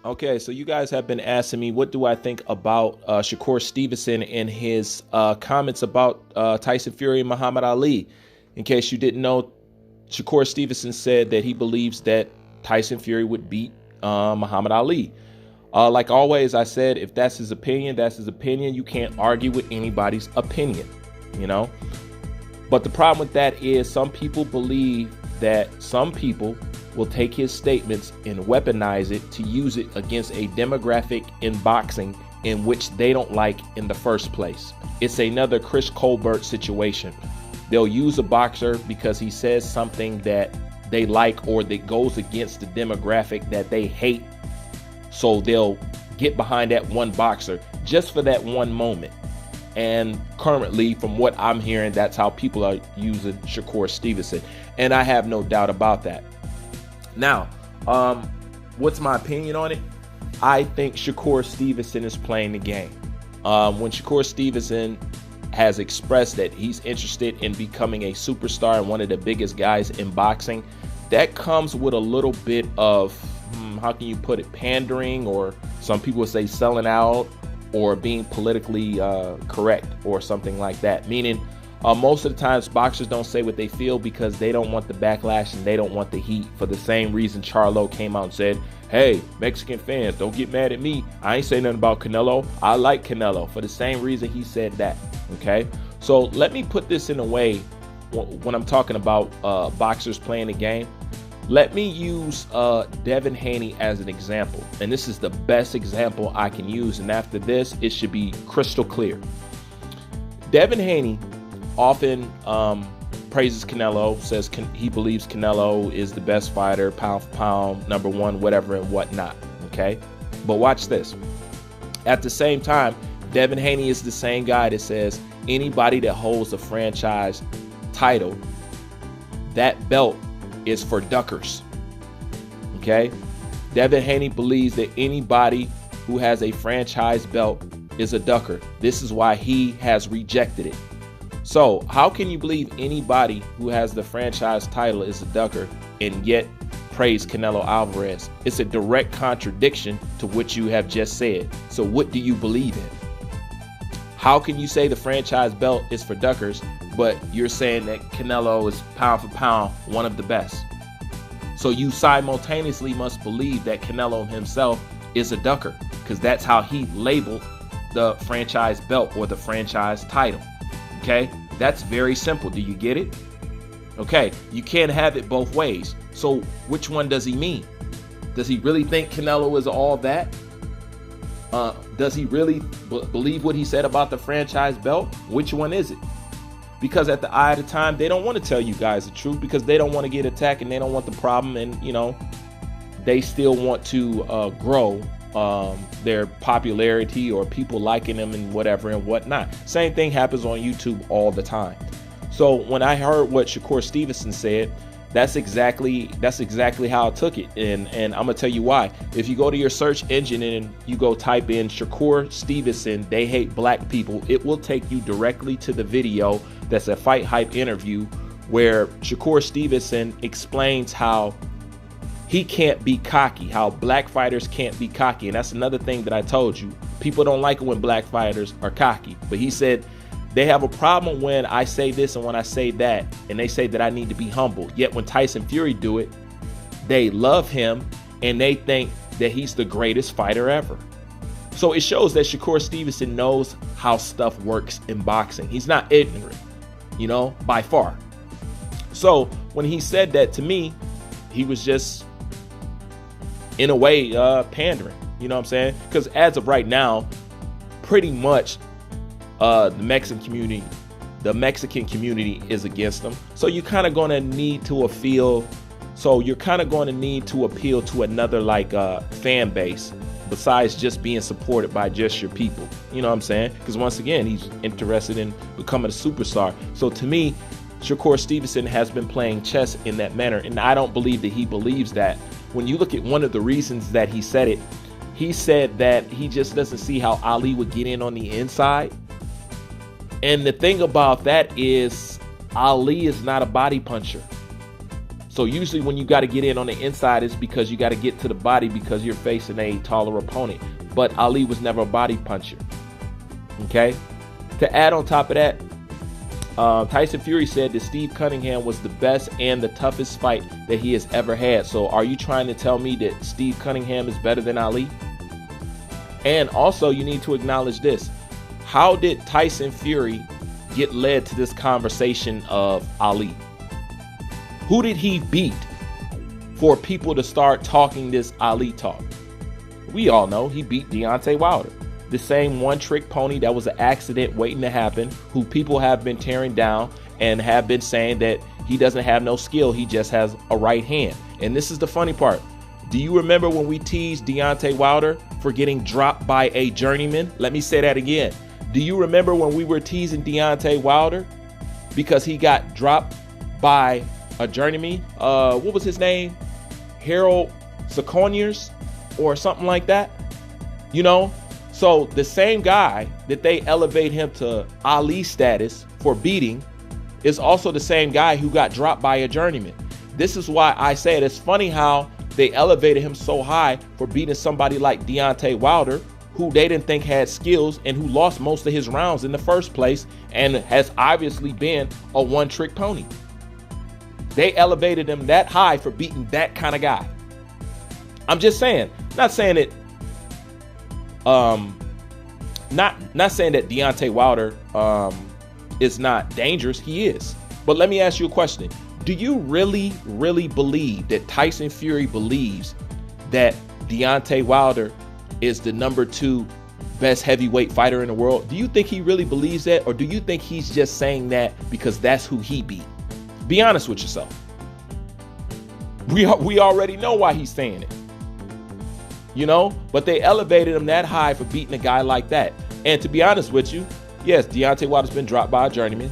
Okay, so you guys have been asking me what do I think about Shakur Stevenson and his comments about Tyson Fury and Muhammad Ali. In case you didn't know, Shakur Stevenson said that he believes that Tyson Fury would beat Muhammad Ali. Like always, I said, if that's his opinion, that's his opinion. You can't argue with anybody's opinion, you know. But the problem with that is some people believe that some people will take his statements and weaponize it to use it against a demographic in boxing in which they don't like in the first place. It's another Chris Colbert situation. They'll use a boxer because he says something that they like or that goes against the demographic that they hate. So they'll get behind that one boxer just for that one moment. And currently, from what I'm hearing, that's how people are using Shakur Stevenson. And I have no doubt about that. Now, what's my opinion on it? I think Shakur Stevenson is playing the game. When Shakur Stevenson has expressed that he's interested in becoming a superstar and one of the biggest guys in boxing, that comes with a little bit of, how can you put it, pandering, or some people would say selling out, or being politically correct or something like that. Meaning, most of the times boxers don't say what they feel because they don't want the backlash and they don't want the heat, for the same reason Charlo came out and said, hey, Mexican fans, don't get mad at me. I ain't saying nothing about Canelo. I like Canelo, for the same reason he said that. Okay, so let me put this in a way when I'm talking about boxers playing the game. Let me use Devin Haney as an example. And this is the best example I can use. And after this, it should be crystal clear. Devin Haney often praises Canelo, says he believes Canelo is the best fighter, pound for pound, number one, whatever and whatnot. Okay, but watch this. At the same time, Devin Haney is the same guy that says anybody that holds a franchise title, that belt is for duckers. Okay, Devin Haney believes that anybody who has a franchise belt is a ducker. This is why he has rejected it. So how can you believe anybody who has the franchise title is a ducker and yet praise Canelo Alvarez? It's a direct contradiction to what you have just said. So what do you believe in? How can you say the franchise belt is for duckers, but you're saying that Canelo is pound for pound one of the best? So you simultaneously must believe that Canelo himself is a ducker, because that's how he labeled the franchise belt or the franchise title. Okay, that's very simple. Do you get it? Okay, you can't have it both ways. So which one does he mean? Does he really think Canelo is all that? Does he really believe what he said about the franchise belt? Which one is it? Because at the eye of the time, they don't want to tell you guys the truth because they don't want to get attacked and they don't want the problem. And, you know, they still want to grow their popularity or people liking them and whatever and whatnot. Same thing happens on YouTube all the time. So when I heard what Shakur Stevenson said, that's exactly how I took it. And I'm gonna tell you why. If you go to your search engine and you go type in Shakur Stevenson, they hate black people, it will take you directly to the video that's a Fight Hype interview where Shakur Stevenson explains how he can't be cocky, how black fighters can't be cocky. And that's another thing that I told you. People don't like it when black fighters are cocky. But he said they have a problem when I say this and when I say that, and they say that I need to be humble. Yet when Tyson Fury do it, they love him and they think that he's the greatest fighter ever. So it shows that Shakur Stevenson knows how stuff works in boxing. He's not ignorant, you know, by far. So when he said that to me, he was just, in a way, pandering. You know what I'm saying? Because as of right now, pretty much the Mexican community is against them. So you're kind of going to need to appeal. So you're kind of going to need to appeal to another fan base besides just being supported by just your people. You know what I'm saying? Because once again, he's interested in becoming a superstar. So to me, Shakur Stevenson has been playing chess in that manner. And I don't believe that he believes that. When you look at one of the reasons that he said it, he said that he just doesn't see how Ali would get in on the inside. And the thing about that is Ali is not a body puncher. So usually when you got to get in on the inside, it's because you got to get to the body because you're facing a taller opponent. But Ali was never a body puncher. Okay. To add on top of that, Tyson Fury said that Steve Cunningham was the best and the toughest fight that he has ever had. So are you trying to tell me that Steve Cunningham is better than Ali? And also you need to acknowledge this. How did Tyson Fury get led to this conversation of Ali? Who did he beat for people to start talking this Ali talk? We all know he beat Deontay Wilder. The same one-trick pony that was an accident waiting to happen, who people have been tearing down and have been saying that he doesn't have no skill, he just has a right hand. And this is the funny part. Do you remember when we teased Deontay Wilder for getting dropped by a journeyman? Let me say that again. Do you remember when we were teasing Deontay Wilder because he got dropped by a journeyman? What was his name? Harold Sacconiers or something like that? You know? So the same guy that they elevate him to Ali status for beating is also the same guy who got dropped by a journeyman. This is why I said it's funny how they elevated him so high for beating somebody like Deontay Wilder, who they didn't think had skills and who lost most of his rounds in the first place and has obviously been a one-trick pony. They elevated him that high for beating that kind of guy. I'm just saying, not saying that not saying that Deontay Wilder is not dangerous. He is. But let me ask you a question. Do you really believe that Tyson Fury believes that Deontay Wilder is the #2 best heavyweight fighter in the world? Do you think he really believes that, or do you think he's just saying that because that's who he beat? Be honest with yourself. We already know why he's saying it. You know, but they elevated him that high for beating a guy like that. And to be honest with you, yes, Deontay Wilder's been dropped by a journeyman.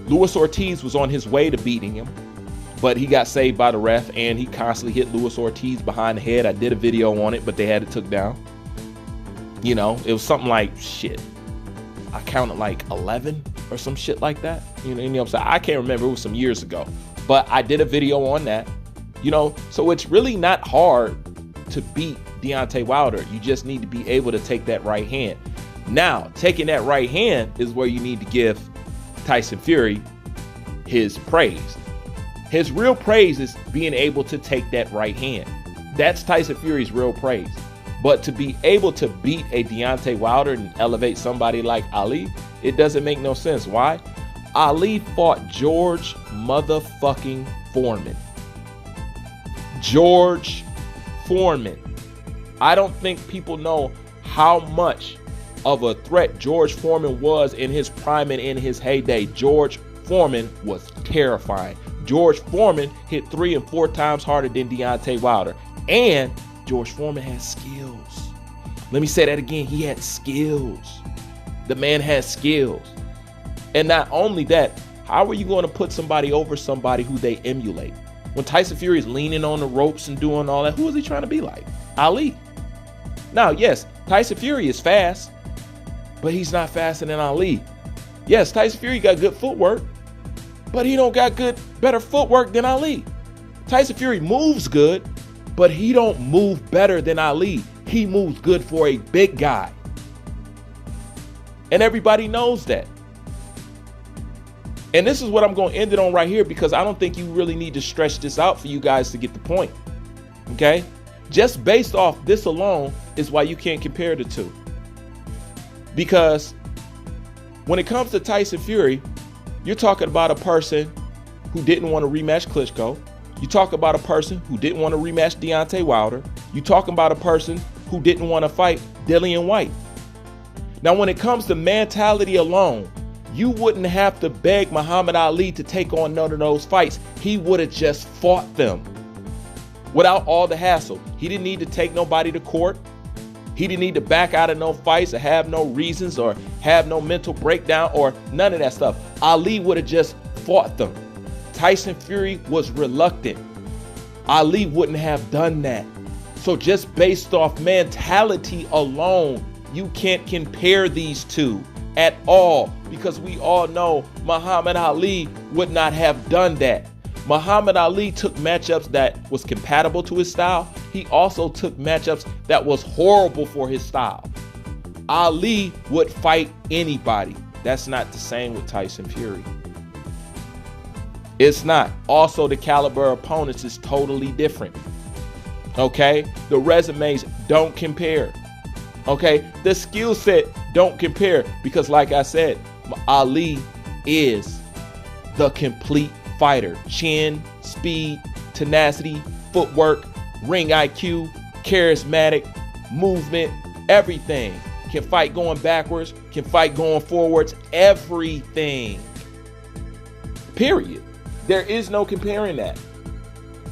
Luis Ortiz was on his way to beating him, but he got saved by the ref, and he constantly hit Luis Ortiz behind the head. I did a video on it, but they had it took down. You know, it was something like, shit, I counted like 11 or some shit like that. You know what I'm saying? I can't remember. It was some years ago, but I did a video on that. You know, so it's really not hard to beat Deontay Wilder. You just need to be able to take that right hand. Now, taking that right hand is where you need to give Tyson Fury his praise. His real praise is being able to take that right hand. That's Tyson Fury's real praise. But to be able to beat a Deontay Wilder and elevate somebody like Ali, it doesn't make no sense. Why? Ali fought George motherfucking Foreman. George Foreman. I don't think people know how much of a threat George Foreman was in his prime and in his heyday. George Foreman was terrifying. George Foreman hit 3 and 4 times harder than Deontay Wilder. And George Foreman has skills. Let me say that again. He had skills. The man has skills. And not only that, how are you going to put somebody over somebody who they emulate? When Tyson Fury is leaning on the ropes and doing all that, who is he trying to be like? Ali. Now, yes, Tyson Fury is fast, but he's not faster than Ali. Yes, Tyson Fury got good footwork, but he don't got better footwork than Ali. Tyson Fury moves good, but he don't move better than Ali. He moves good for a big guy. And everybody knows that. And this is what I'm going to end it on right here, because I don't think you really need to stretch this out for you guys to get the point. Okay? Just based off this alone is why you can't compare the two. Because when it comes to Tyson Fury, you're talking about a person who didn't want to rematch Klitschko. You talk about a person who didn't want to rematch Deontay Wilder. You talking about a person who didn't want to fight Dillian White. Now, when it comes to mentality alone, you wouldn't have to beg Muhammad Ali to take on none of those fights. He would have just fought them without all the hassle. He didn't need to take nobody to court. He didn't need to back out of no fights or have no reasons or have no mental breakdown or none of that stuff. Ali would have just fought them. Tyson Fury was reluctant. Ali wouldn't have done that. So just based off mentality alone, you can't compare these two at all, because we all know Muhammad Ali would not have done that. Muhammad Ali took matchups that was compatible to his style. He also took matchups that was horrible for his style. Ali would fight anybody. That's not the same with Tyson Fury. It's not. Also, the caliber of opponents is totally different. Okay? The resumes don't compare. Okay? The skill set don't compare because, like I said, Ali is the complete fighter. Chin, speed, tenacity, footwork, ring IQ, charismatic, movement, everything. Can fight going backwards, can fight going forwards, everything. Period. There is no comparing that.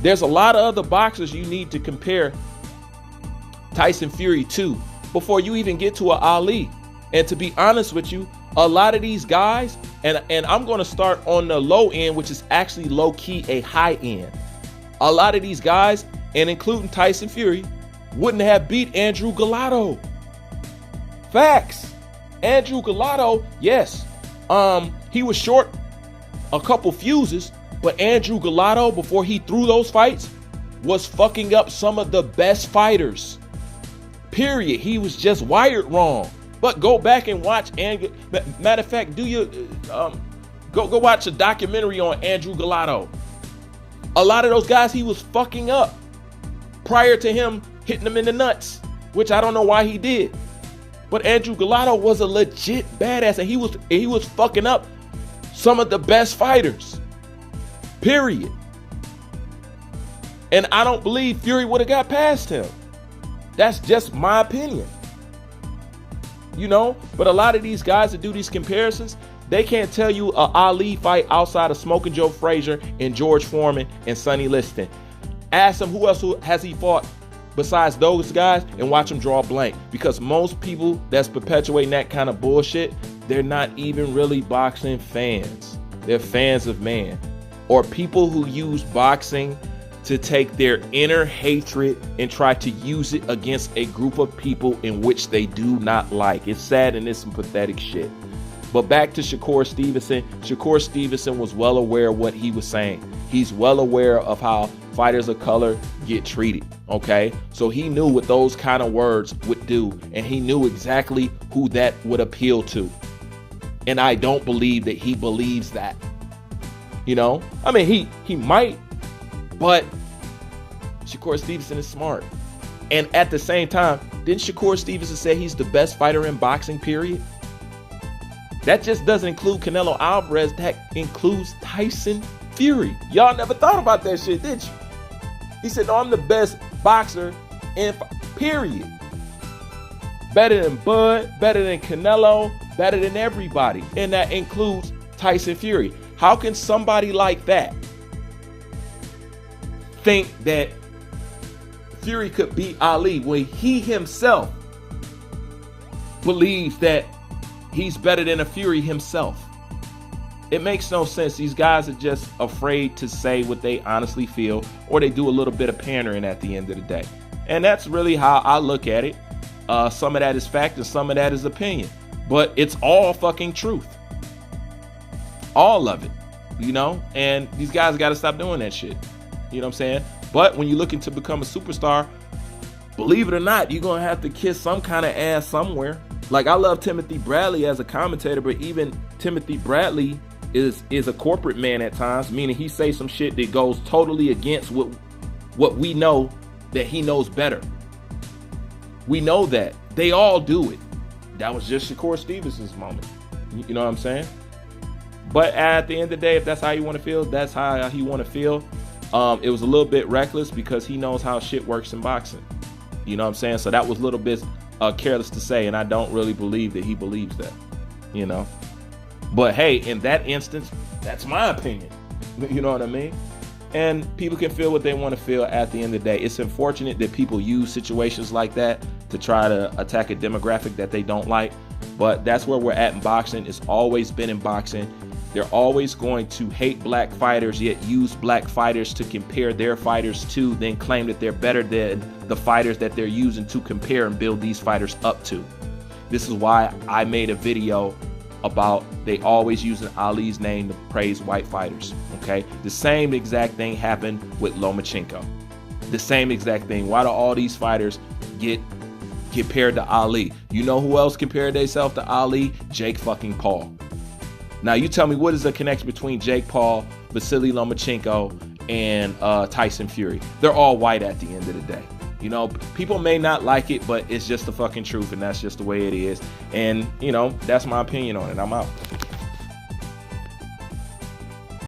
There's a lot of other boxers you need to compare Tyson Fury to before you even get to an Ali. And to be honest with you, a lot of these guys, and I'm going to start on the low end, which is actually low key a high end. A lot of these guys, and including Tyson Fury, wouldn't have beat Andrew Gallardo. Facts. Andrew Gallardo, yes, he was short a couple fuses, but Andrew Gallardo, before he threw those fights, was fucking up some of the best fighters. Period. He was just wired wrong. But go back and watch. Matter of fact, go watch a documentary on Andrew Gallardo. A lot of those guys he was fucking up prior to him hitting them in the nuts, which I don't know why he did. But Andrew Gallardo was a legit badass, and he was fucking up some of the best fighters. Period. And I don't believe Fury would have got past him. That's just my opinion. You know, but a lot of these guys that do these comparisons, they can't tell you a Ali fight outside of Smoking Joe Frazier and George Foreman and Sonny Liston. Ask him who else has he fought besides those guys and watch him draw a blank. Because most people that's perpetuating that kind of bullshit, they're not even really boxing fans. They're fans of man. Or people who use boxing to take their inner hatred and try to use it against a group of people in which they do not like. It's sad and it's some pathetic shit. But back to Shakur Stevenson. Shakur Stevenson was well aware of what he was saying. He's well aware of how fighters of color get treated, okay? So he knew what those kind of words would do, and he knew exactly who that would appeal to. And I don't believe that he believes that. You know? I mean, he might, but Shakur Stevenson is smart. And at the same time, didn't Shakur Stevenson say he's the best fighter in boxing, period? That just doesn't include Canelo Alvarez. That includes Tyson Fury. Y'all never thought about that shit, did you? He said, no, I'm the best boxer in period. Better than Bud, better than Canelo, better than everybody. And that includes Tyson Fury. How can somebody like that think that Fury could beat Ali when he himself believes that he's better than a Fury himself? It makes no sense. These guys are just afraid to say what they honestly feel, or they do a little bit of pandering at the end of the day. And that's really how I look at it. Some of that is fact and some of that is opinion, but it's all fucking truth. All of it, you know? And these guys got to stop doing that shit. You know what I'm saying? But when you're looking to become a superstar, believe it or not, you're going to have to kiss some kind of ass somewhere. Like, I love Timothy Bradley as a commentator, but even Timothy Bradley is a corporate man at times, meaning he says some shit that goes totally against what we know that he knows better. We know that. They all do it. That was just Shakur Stevenson's moment. You know what I'm saying? But at the end of the day, if that's how you want to feel, that's how he want to feel. It was a little bit reckless because he knows how shit works in boxing. You know what I'm saying? So that was a little bit careless to say, and I don't really believe that he believes that, you know? But hey, in that instance, that's my opinion. You know what I mean? And people can feel what they want to feel at the end of the day. It's unfortunate that people use situations like that to try to attack a demographic that they don't like. But that's where we're at in boxing. It's always been in boxing. They're always going to hate black fighters, yet use black fighters to compare their fighters to, then claim that they're better than the fighters that they're using to compare and build these fighters up to. This is why I made a video about they always using Ali's name to praise white fighters. Okay, the same exact thing happened with Lomachenko. The same exact thing. Why do all these fighters get paired to Ali? You know who else compared themselves to Ali? Jake fucking Paul. Now you tell me, what is the connection between Jake Paul, Vasily Lomachenko, and Tyson Fury? They're all white at the end of the day. You know, people may not like it, but it's just the fucking truth, and that's just the way it is. And, you know, that's my opinion on it. I'm out.